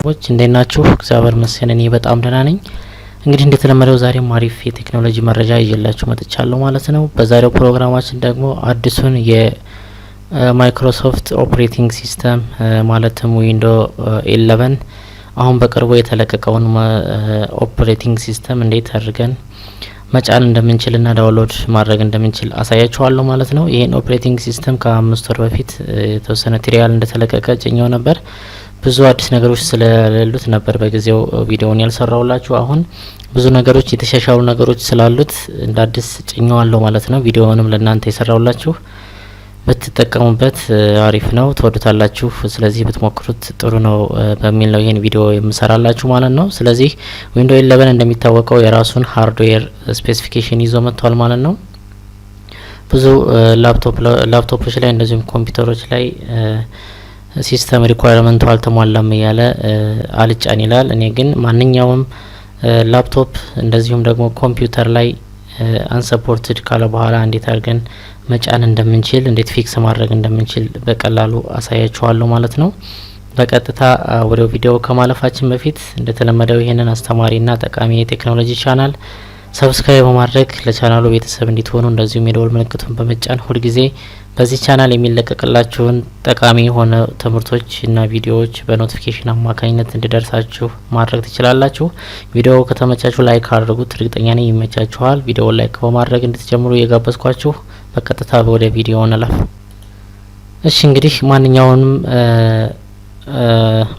ቤተሰቦች እንዴት ናችሁ? እግዚአብሔር ይመስገን እኔ በጣም ደህና ነኝ። እንግዲህ እንደተለመደው ዛሬም አሪፍ የቴክኖሎጂ መረጃ ይዤላችሁ መጥቻለሁ ማለት ነው። በዛሬው ፕሮግራማችን ደግሞ አዲሱን የማይክሮሶፍት ኦፕሬቲንግ ሲስተም ማለትም ዊንዶ 11 አሁን በቅርቡ የተለቀቀውን ኦፕሬቲንግ ሲስተም እንዴት አድርገን መጫን እንደምንችልና ዳውንሎድ ማድረግ እንደምንችል አሳያችኋለሁ ማለት ነው። ይሄን ኦፕሬቲንግ ሲስተም ከ5 ወር በፊት የተወሰነ ትሪያል እንደተለቀቀ ጭኛው ነበር። ብዙ አዲስ ነገሮች ስለሌሉት ነበር በጊዜው ቪዲዮውን ያልሰራውላችሁ። አሁን ብዙ ነገሮች የተሻሻሉ ነገሮች ስላሉት እንደ አዲስ ጭኛዋለሁ ማለት ነው። ቪዲዮውንም ለእናንተ የሰራውላችሁ ብትጠቀሙበት አሪፍ ነው፣ ትወዱታላችሁ። ስለዚህ ብትሞክሩት ጥሩ ነው በሚል ነው ይሄን ቪዲዮ የምሰራላችሁ ማለት ነው። ስለዚህ ዊንዶ 11 እንደሚታወቀው የራሱን ሃርድዌር ስፔሲፊኬሽን ይዞ መጥቷል ማለት ነው። ብዙ ላፕቶፖች ላይ እንደዚሁም ኮምፒውተሮች ላይ ሲስተም ሪኳየርመንቱ አልተሟላም እያለ አልጫን ይላል። እኔ ግን ማንኛውም ላፕቶፕ እንደዚሁም ደግሞ ኮምፒውተር ላይ አንሰፖርትድ ካለ በኋላ እንዴት አድርገን መጫን እንደምንችል እንዴት ፊክስ ማድረግ እንደምንችል በቀላሉ አሳያችኋለሁ ማለት ነው። በቀጥታ ወደ ቪዲዮ ከማለፋችን በፊት እንደተለመደው ይሄንን አስተማሪና ጠቃሚ የቴክኖሎጂ ቻናል ሰብስክራይብ በማድረግ ለቻናሉ ቤተሰብ እንድትሆኑ እንደዚሁም የደወል ምልክቱን በመጫን ሁል ጊዜ በዚህ ቻናል የሚለቀቅላችሁን ጠቃሚ የሆነ ትምህርቶች እና ቪዲዮዎች በኖቲፊኬሽን አማካኝነት እንዲደርሳችሁ ማድረግ ትችላላችሁ። ቪዲዮው ከተመቻችሁ ላይክ አድርጉት፣ እርግጠኛ ነኝ ይመቻችኋል። ቪዲዮውን ላይክ በማድረግ እንድትጀምሩ እየጋበዝኳችሁ በቀጥታ ወደ ቪዲዮ እንለፍ። እሺ እንግዲህ ማንኛውንም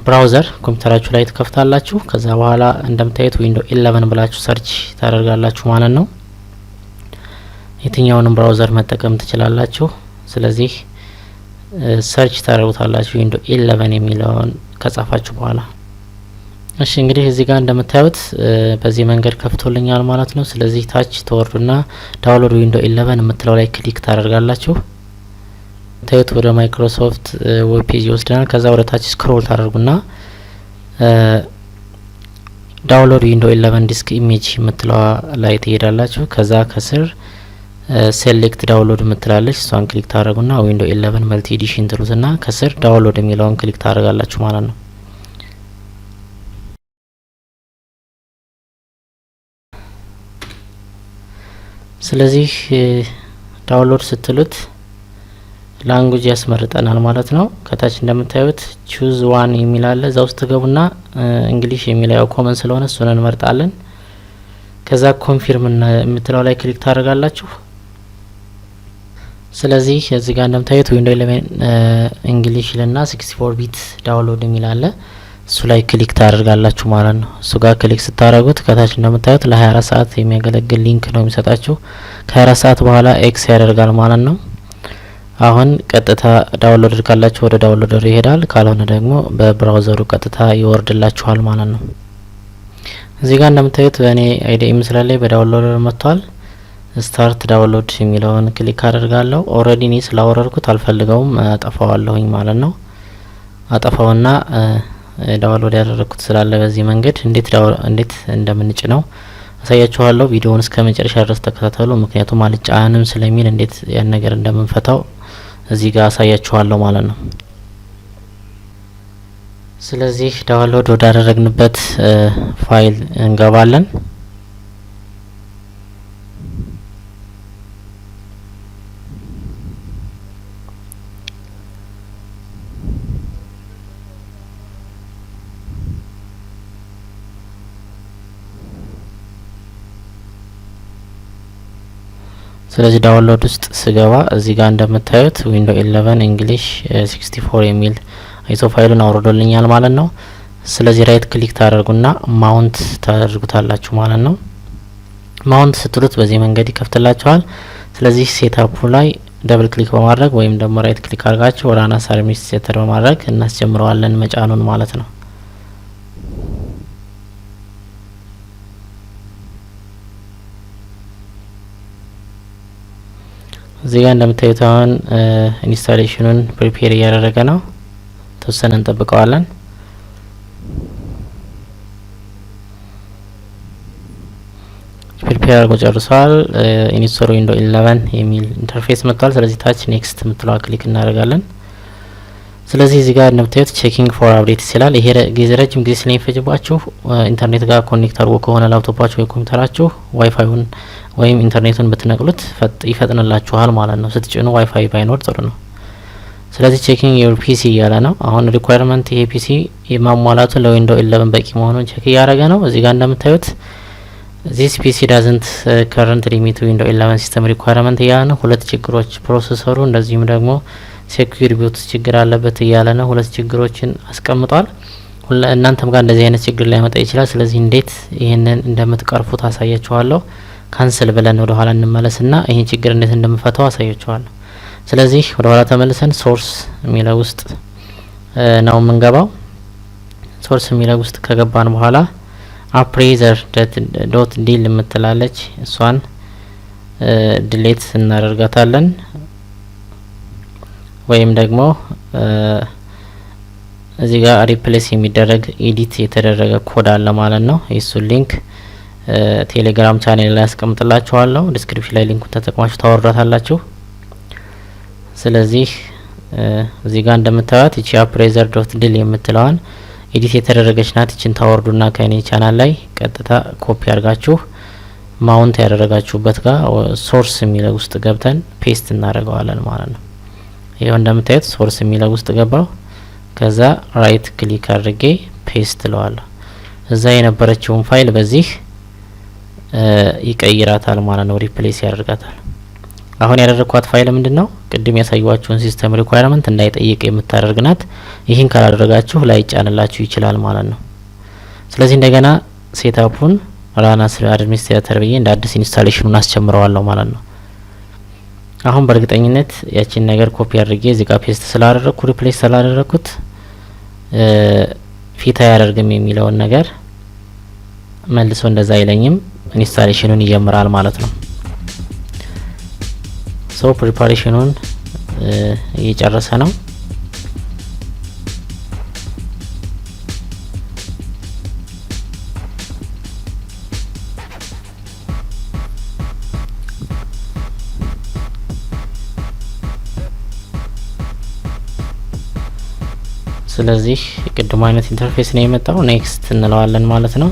ብራውዘር ኮምፒውተራችሁ ላይ ትከፍታላችሁ። ከዛ በኋላ እንደምታዩት ዊንዶ 11 ብላችሁ ሰርች ታደርጋላችሁ ማለት ነው። የትኛውንም ብራውዘር መጠቀም ትችላላችሁ። ስለዚህ ሰርች ታደርጉታላችሁ ዊንዶ 11 የሚለውን ከጻፋችሁ በኋላ። እሺ እንግዲህ እዚህ ጋር እንደምታዩት በዚህ መንገድ ከፍቶልኛል ማለት ነው። ስለዚህ ታች ተወርዱና ዳውንሎድ ዊንዶ 11 የምትለው ላይ ክሊክ ታደርጋላችሁ። ታዩት ወደ ማይክሮሶፍት ዌብ ፔጅ ይወስደናል። ከዛ ወደ ታች ስክሮል ታደርጉና ዳውንሎድ ዊንዶ 11 ዲስክ ኢሜጅ የምትለው ላይ ትሄዳላችሁ። ከዛ ከስር ሴሌክት ዳውንሎድ የምትላለች እሷን ክሊክ ታደርጉና ዊንዶ 11 መልቲ ኤዲሽን ትሉትና ከስር ዳውንሎድ የሚለውን ክሊክ ታደርጋላችሁ ማለት ነው። ስለዚህ ዳውንሎድ ስትሉት ላንጉጅ ያስመርጠናል ማለት ነው። ከታች እንደምታዩት ቹዝ ዋን የሚል አለ። እዛ ውስጥ ገቡና እንግሊሽ የሚለው ኮመን ስለሆነ እሱን እንመርጣለን። ከዛ ኮንፊርም የምትለው ላይ ክሊክ ታደርጋላችሁ። ስለዚህ እዚህ ጋር እንደምታዩት ዊንዶ 11 እንግሊሽ ልና 64 ቢት ዳውንሎድ የሚል አለ። እሱ ላይ ክሊክ ታደርጋላችሁ ማለት ነው። እሱ ጋር ክሊክ ስታደርጉት ከታች እንደምታዩት ለ24 ሰዓት የሚያገለግል ሊንክ ነው የሚሰጣችሁ። ከ24 ሰዓት በኋላ ኤክስ ያደርጋል ማለት ነው። አሁን ቀጥታ ዳውንሎድ ካላችሁ ወደ ዳውንሎደር ይሄዳል፣ ካልሆነ ደግሞ በብራውዘሩ ቀጥታ ይወርድላችኋል ማለት ነው። እዚህ ጋር እንደምታዩት በእኔ አይዲኤም ስላለኝ በዳውንሎደር መጥቷል። ስታርት ዳውንሎድ የሚለውን ክሊክ አደርጋለሁ። ኦሬዲ እኔ ስላወረድኩት አልፈልገውም፣ አጠፋዋለሁኝ ማለት ነው። አጠፋውና ዳውንሎድ ያደረኩት ስላለ በዚህ መንገድ እንዴት እንደምንጭነው አሳያችኋለሁ። ቪዲዮውን እስከ መጨረሻ ድረስ ተከታተሉ፣ ምክንያቱም አልጫንም ስለሚል እንዴት ያን ነገር እንደምንፈታው እዚህ ጋር አሳያችኋለሁ ማለት ነው። ስለዚህ ዳውንሎድ ወዳደረግንበት ፋይል እንገባለን። ስለዚህ ዳውንሎድ ውስጥ ስገባ እዚህ ጋር እንደምታዩት ዊንዶ 11 እንግሊሽ 64 የሚል አይሶ ፋይሉን አውርዶልኛል ማለት ነው። ስለዚህ ራይት ክሊክ ታደርጉና ማውንት ታደርጉታላችሁ ማለት ነው። ማውንት ስትሉት በዚህ መንገድ ይከፍትላችኋል። ስለዚህ ሴትአፑ ላይ ደብል ክሊክ በማድረግ ወይም ደግሞ ራይት ክሊክ አድርጋችሁ ራን አስ አድሚኒስትሬተር በማድረግ እናስጀምረዋለን መጫኑን ማለት ነው። እዚህ ጋር እንደምታዩት አሁን ኢንስታሌሽኑን ፕሪፔር እያደረገ ነው። ተወሰነ እንጠብቀዋለን። ፕሪፔር አድርጎ ጨርሷል። ኢንስቶል ዊንዶ 11 የሚል ኢንተርፌስ መጥቷል። ስለዚህ ታች ኔክስት የምትለዋ ክሊክ እናደርጋለን። ስለዚህ እዚህ ጋር እንደምታዩት ቼኪንግ ፎር አፕዴትስ ይላል። ይሄ ረጅም ጊዜ ስለሚፈጅባችሁ ኢንተርኔት ጋር ኮኔክት አድርጎ ከሆነ ላፕቶፓችሁ ወይ ኮምፒውተራችሁ ዋይፋዩን ወይም ኢንተርኔቱን ብትነቅሉት ይፈጥንላችኋል ማለት ነው። ስትጭኑ ዋይፋይ ባይኖር ጥሩ ነው። ስለዚህ ቼኪንግ ዩር ፒሲ እያለ ነው። አሁን ሪኳየርመንት ይሄ ፒሲ የማሟላቱ ለዊንዶ 11 በቂ መሆኑን ቼክ እያደረገ ነው። እዚህ ጋር እንደምታዩት ዚስ ፒሲ ዳዝንት ከረንትሊ ሚት ዊንዶ 11 ሲስተም ሪኳየርመንት እያለ ነው። ሁለት ችግሮች ፕሮሰሰሩ እንደዚሁም ደግሞ ሴኩሪቲ ቢውት ችግር አለበት እያለ ነው። ሁለት ችግሮችን አስቀምጧል። እናንተም ጋር እንደዚህ አይነት ችግር ሊያመጣ ይችላል። ስለዚህ እንዴት ይሄንን እንደምትቀርፉት አሳያችኋለሁ። ካንስል ብለን ወደ ኋላ እንመለስና ይሄን ችግር እንዴት እንደምፈታው አሳያችኋለሁ። ስለዚህ ወደ ኋላ ተመልሰን ሶርስ የሚለው ውስጥ ነው የምንገባው። ሶርስ የሚለው ውስጥ ከገባን በኋላ አፕሬዘር ዶት ዲል የምትላለች እሷን ዲሌት እናደርጋታለን። ወይም ደግሞ እዚህ ጋር ሪፕሌስ የሚደረግ ኤዲት የተደረገ ኮድ አለ ማለት ነው። የሱን ሊንክ ቴሌግራም ቻኔል ላይ አስቀምጥላችኋለሁ። ዲስክሪፕሽን ላይ ሊንኩን ተጠቅማችሁ ታወርዳታላችሁ። ስለዚህ እዚህ ጋር እንደምታዩት እቺ አፕሬዘር ዶት ዲል የምትለዋን ኤዲት የተደረገች ናት። እቺን ታወርዱና ከኔ ቻናል ላይ ቀጥታ ኮፒ አድርጋችሁ ማውንት ያደረጋችሁበት ጋር ሶርስ የሚለው ውስጥ ገብተን ፔስት እናደርገዋለን ማለት ነው። ይሄው እንደምታዩት ሶርስ የሚለው ውስጥ ገባው። ከዛ ራይት ክሊክ አድርጌ ፔስት ለዋለሁ። እዛ የነበረችውን ፋይል በዚህ ይቀይራታል ማለት ነው። ሪፕሌስ ያደርጋታል። አሁን ያደረኳት ፋይል ምንድነው? ቅድም ያሳየዋችሁን ሲስተም ሪኳየርመንት እንዳይጠይቅ የምታደርግ ናት። ይህን ካላደረጋችሁ ላይ ጫንላችሁ ይችላል ማለት ነው። ስለዚህ እንደገና ሴትአፑን ራና አድሚኒስትሬተር ብዬ እንደ አዲስ ኢንስታሌሽኑን አስጀምረዋለሁ ማለት ነው። አሁን በእርግጠኝነት ያቺን ነገር ኮፒ አድርጌ እዚህ ጋር ፔስት ስላደረኩ ሪፕሌስ ስላደረኩት ፊት አያደርግም የሚለውን ነገር መልሶ እንደዛ አይለኝም። ኢንስታሌሽኑን ይጀምራል ማለት ነው። ሶ ፕሪፓሬሽኑን እየጨረሰ ነው። ስለዚህ ቅድም አይነት ኢንተርፌስ ነው የመጣው። ኔክስት እንለዋለን ማለት ነው።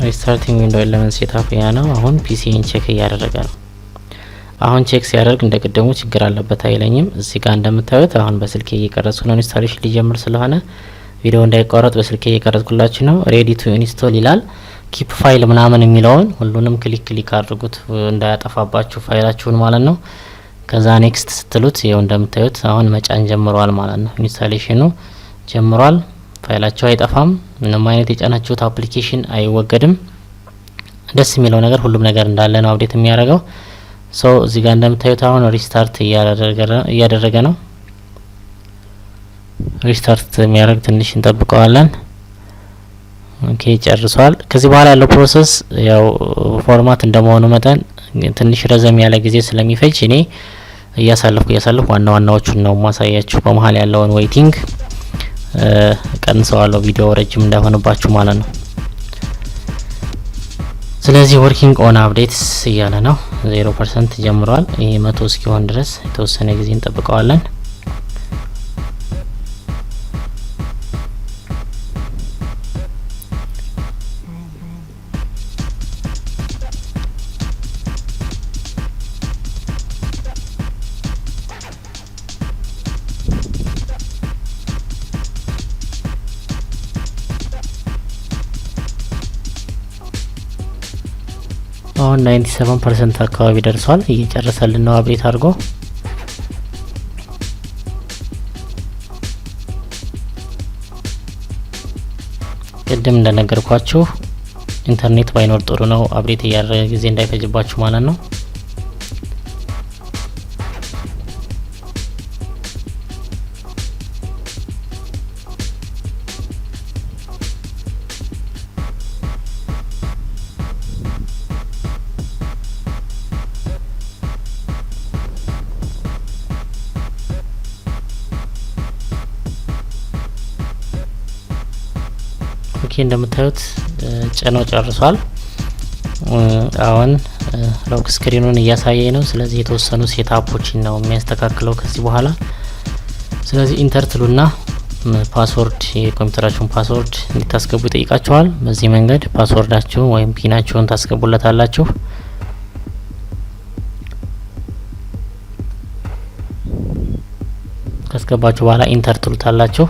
ሪስታርቲንግ ዊንዶ 11 ሴትአፕ ያ ነው። አሁን ፒሲን ቼክ እያደረገ ነው። አሁን ቼክ ሲያደርግ እንደ ቅድሙ ችግር አለበት አይለኝም። እዚህ ጋር እንደምታዩት አሁን በስልኬ እየቀረጽኩ ነው። ኢንስታሌሽን ሊጀምር ስለሆነ ቪዲዮ እንዳይቋረጥ በስልኬ እየቀረጽኩላችሁ ነው። ሬዲ ቱ ኢንስቶል ይላል። ኪፕ ፋይል ምናምን የሚለውን ሁሉንም ክሊክ አድርጉት እንዳያጠፋባችሁ ፋይላችሁን ማለት ነው። ከዛ ኔክስት ስትሉት ይኸው እንደምታዩት አሁን መጫን ጀምሯል ማለት ነው። ኢንስታሌሽኑ ጀምሯል። ፋይላችሁ አይጠፋም። ምንም አይነት የጫናችሁት አፕሊኬሽን አይወገድም። ደስ የሚለው ነገር ሁሉም ነገር እንዳለ ነው አፕዴት የሚያደርገው። ሶ እዚህ ጋር እንደምታዩት አሁን ሪስታርት እያደረገ ነው። ሪስታርት የሚያደርግ ትንሽ እንጠብቀዋለን። ኦኬ ጨርሷል። ከዚህ በኋላ ያለው ፕሮሰስ ያው ፎርማት እንደመሆኑ መጠን ትንሽ ረዘም ያለ ጊዜ ስለሚፈጅ እኔ እያሳለፍኩ ዋና ዋናዎቹን ነው ማሳያችሁ። በመሃል ያለውን ዌይቲንግ ቀንሰዋለሁ ቪዲዮ ረጅም እንዳይሆንባችሁ ማለት ነው። ስለዚህ ወርኪንግ ኦን አፕዴትስ እያለ ነው። 0% ጀምሯል። ይሄ 100 እስኪሆን ድረስ የተወሰነ ጊዜ እንጠብቀዋለን። አሁን 97% አካባቢ ደርሷል። እየጨረሰልን ነው አፕዴት አድርጎ። ቅድም እንደነገርኳችሁ ኢንተርኔት ባይኖር ጥሩ ነው። አፕዴት እያደረገ ጊዜ እንዳይፈጅባችሁ ማለት ነው። ኦኬ እንደምታዩት ጭኖ ጨርሷል። አሁን ሎክ ስክሪኑን እያሳየኝ ነው። ስለዚህ የተወሰኑ ሴትአፖችን ነው የሚያስተካክለው ከዚህ በኋላ። ስለዚህ ኢንተር ትሉና ፓስወርድ የኮምፒውተራችሁን ፓስወርድ እንድታስገቡ ይጠይቃችኋል። በዚህ መንገድ ፓስወርዳችሁን ወይም ፒናችሁን ታስገቡለታላችሁ። ካስገባችሁ በኋላ ኢንተር ትሉታላችሁ።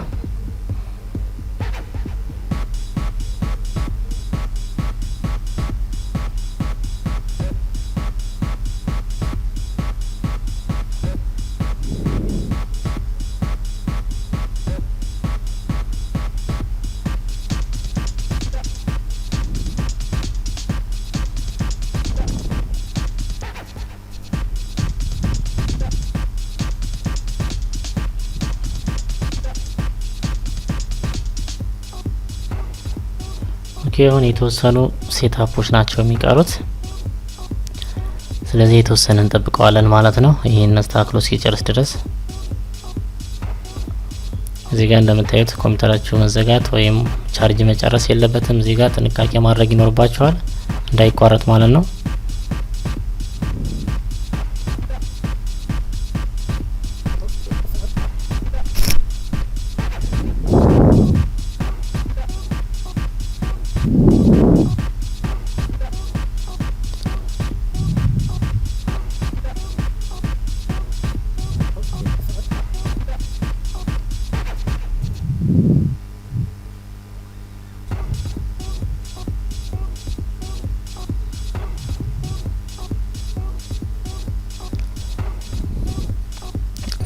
አሁን የተወሰኑ ሴትአፖች ናቸው የሚቀሩት። ስለዚህ የተወሰነ እንጠብቀዋለን ማለት ነው። ይሄን አስተካክሎ እስኪጨርስ ድረስ እዚህ ጋር እንደምታዩት ኮምፒውተራችሁ መዘጋት ወይም ቻርጅ መጨረስ የለበትም። እዚህ ጋር ጥንቃቄ ማድረግ ይኖርባችኋል እንዳይቋረጥ ማለት ነው።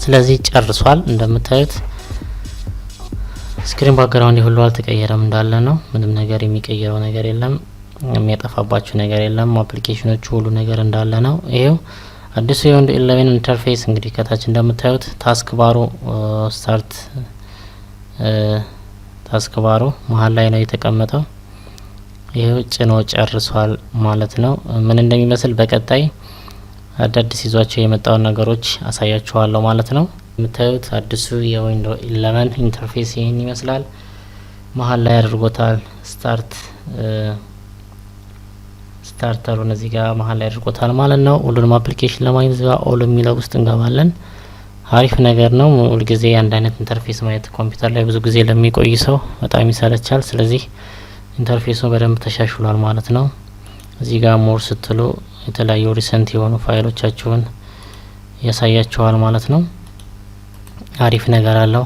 ስለዚህ ጨርሷል። እንደምታዩት ስክሪን ባክግራውንድ ሁሉ አልተቀየረም እንዳለ ነው። ምንም ነገር የሚቀየረው ነገር የለም፣ የሚያጠፋባችሁ ነገር የለም። አፕሊኬሽኖቹ ሁሉ ነገር እንዳለ ነው። ይሄው አዲሱ የዊንዶውስ 11 ኢንተርፌስ እንግዲህ ከታች እንደምታዩት ታስክ ባሩ ስታርት ታስክ ባሩ መሀል ላይ ነው የተቀመጠው። ይሄው ጭኖ ጨርሷል ማለት ነው። ምን እንደሚመስል በቀጣይ አዳዲስ ይዟቸው የመጣውን ነገሮች አሳያችኋለሁ ማለት ነው። የምታዩት አዲሱ የዊንዶውስ 11 ኢንተርፌስ ይህን ይመስላል። መሀል ላይ አድርጎታል። ስታርተሩን እዚህ ጋር መሀል ላይ አድርጎታል ማለት ነው። ሁሉንም አፕሊኬሽን ለማግኘት እዚህ ጋር ኦል የሚለው ውስጥ እንገባለን። አሪፍ ነገር ነው። ሁል ጊዜ አንድ አይነት ኢንተርፌስ ማየት ኮምፒውተር ላይ ብዙ ጊዜ ለሚቆይ ሰው በጣም ይሰለቻል። ስለዚህ ኢንተርፌሱ በደንብ ተሻሽሏል ማለት ነው። እዚህ ጋር ሞር ስትሉ የተለያዩ ሪሰንት የሆኑ ፋይሎቻችሁን ያሳያችኋል ማለት ነው። አሪፍ ነገር አለው።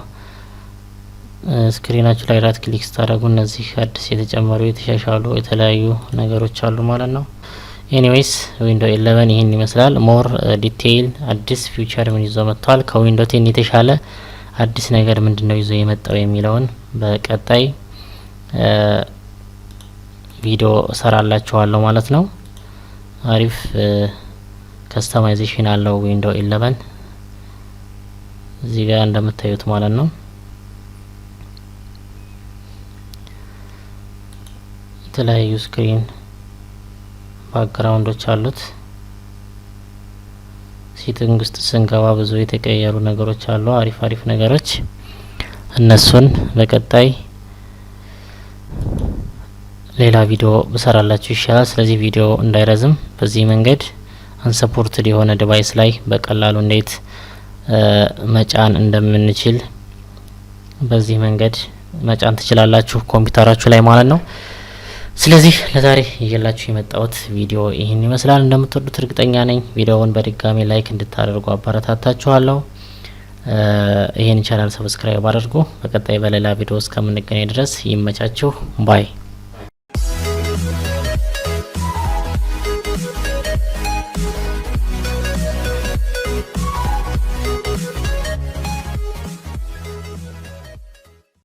ስክሪናችሁ ላይ ራይት ክሊክ ስታደርጉ እነዚህ አዲስ የተጨመሩ የተሻሻሉ የተለያዩ ነገሮች አሉ ማለት ነው። ኤኒዌይስ ዊንዶውስ 11 ይህን ይመስላል። ሞር ዲቴይል አዲስ ፊውቸር ምን ይዞ መጥቷል፣ ከዊንዶውስ 10 የተሻለ አዲስ ነገር ምንድነው ይዞ የመጣው የሚለውን በቀጣይ ቪዲዮ እሰራላችኋለሁ ማለት ነው። አሪፍ ከስተማይዜሽን አለው ዊንዶውስ 11 እዚህ ጋር እንደምታዩት ማለት ነው። የተለያዩ ስክሪን ባክግራውንዶች አሉት። ሴቲንግ ውስጥ ስንገባ ብዙ የተቀየሩ ነገሮች አሉ፣ አሪፍ ነገሮች። እነሱን በቀጣይ ሌላ ቪዲዮ ብሰራላችሁ ይሻላል። ስለዚህ ቪዲዮ እንዳይረዝም በዚህ መንገድ አንሰፖርትድ የሆነ ዲቫይስ ላይ በቀላሉ እንዴት መጫን እንደምንችል በዚህ መንገድ መጫን ትችላላችሁ ኮምፒውተራችሁ ላይ ማለት ነው። ስለዚህ ለዛሬ ይዤላችሁ የመጣሁት ቪዲዮ ይህን ይመስላል። እንደምትወዱት እርግጠኛ ነኝ። ቪዲዮውን በድጋሚ ላይክ እንድታደርጉ አበረታታችኋለሁ። ይህን ቻናል ሰብስክራይብ አድርጉ። በቀጣይ በሌላ ቪዲዮ እስከምንገናኝ ድረስ ይመቻችሁ። ባይ